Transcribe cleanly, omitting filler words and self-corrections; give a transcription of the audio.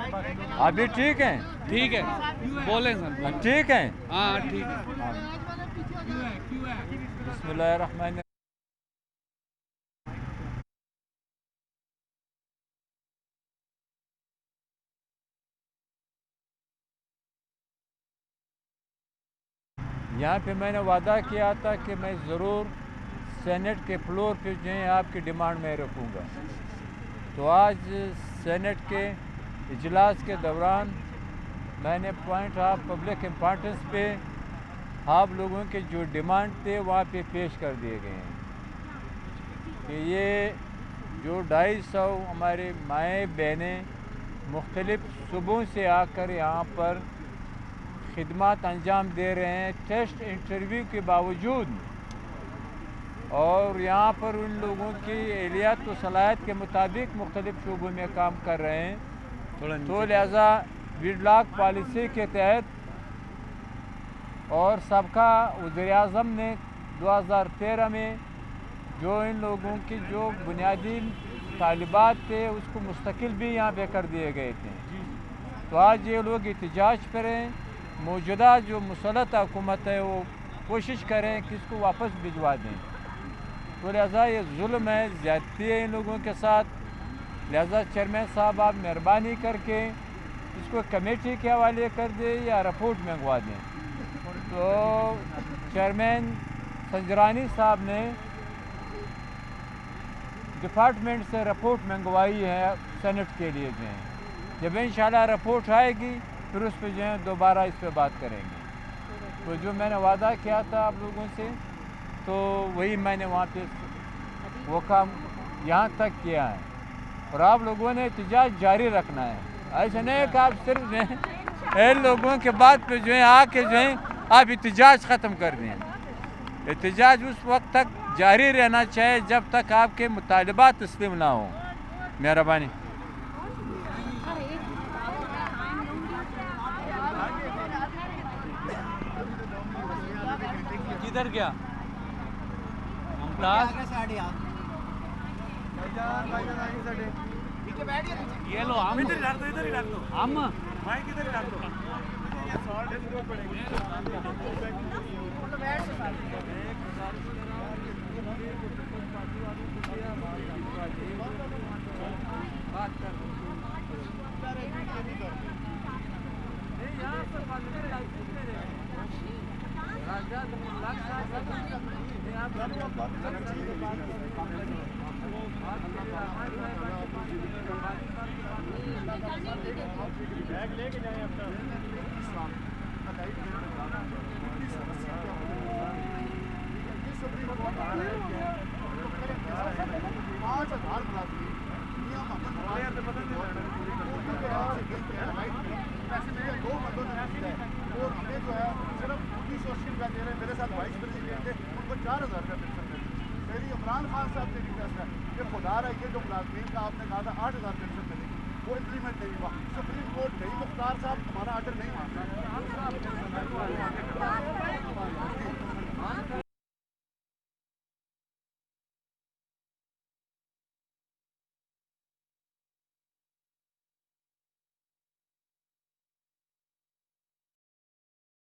अभी ठीक है? ठीक है, बोले सर। ठीक है। हाँ ठीक है। बिस्मिल्लाहिर्रहमानिर्रहीम। यहाँ पे मैंने वादा किया था कि मैं ज़रूर सेनेट के फ्लोर पे जो है आपकी डिमांड में रखूँगा। तो आज सेनेट के इजलास के दौरान मैंने पॉइंट ऑफ पब्लिक इम्पोर्टेंस पे आप लोगों के जो डिमांड थे वहाँ पे पेश कर दिए गए हैं कि ये जो 250 हमारे माएँ बहनें मुख्तलिफ़ सूबों से आकर यहाँ पर खिदमत अंजाम दे रहे हैं टेस्ट इंटरव्यू के बावजूद, और यहाँ पर उन लोगों की एहलियत व सलाहियत के मुताबिक मुख्तलिफ़ शोबों में काम कर रहे हैं। तो लिहाजा वीडलॉक पॉलिसी के तहत और सबका वज़ीर-ए-आज़म ने 2013 में जो इन लोगों की जो बुनियादी तालिबात थे उसको मुस्तकिल भी यहाँ पे कर दिए गए थे। तो आज ये लोग एहतजाज करें, मौजूदा जो मुसल्लत हुकूमत है वो कोशिश करें कि इसको वापस भिजवा दें। तो लिहाजा ये जुल्म है, ज़्यादती है इन लोगों के साथ। लिहाजा चेयरमैन साहब आप मेहरबानी करके इसको कमेटी के हवाले कर दें या रिपोर्ट मंगवा दें। तो चेयरमैन संजरानी साहब ने डिपार्टमेंट से रिपोर्ट मंगवाई है सेनेट के लिए जो है, जब इंशाल्लाह रिपोर्ट आएगी फिर उस पर जो है दोबारा इस पर बात करेंगे। तो जो मैंने वादा किया था आप लोगों से, तो वही मैंने वहाँ पे वो काम यहाँ तक किया है, और आप लोगों ने एहतजाज जारी रखना है। ऐसा नहीं है कि आप सिर्फ जो है इन लोगों के बाद पे जो है आके जो है आप एहतजाज ख़त्म कर दें। एहतजाज उस वक्त तक जारी रहना चाहिए जब तक आपके मुतालबात तस्लीम ना हो। मेहरबानी। किधर गया ये लो आम, इधर ही रख दो आम माइक इधर ही रख दो। लेके जाए अपना 2 बंदों ने और हमें जो है सिर्फ 1980 रुपया दे रहे हैं। मेरे साथ 22 प्रेसिडेंट थे, उनको 4000 का पेंशन मिली। मेरी इमरान खान साहब से रिक्वेस्ट है कि खुदा रहा ये जो मुलाजमीन का आपने कहा था 8000 पेंशन मिलेगी, वो इम्प्लीमेंट नहीं हुआ। सुप्रीम कोर्ट गई, मुख्तार साहब हमारा आर्डर नहीं मानता।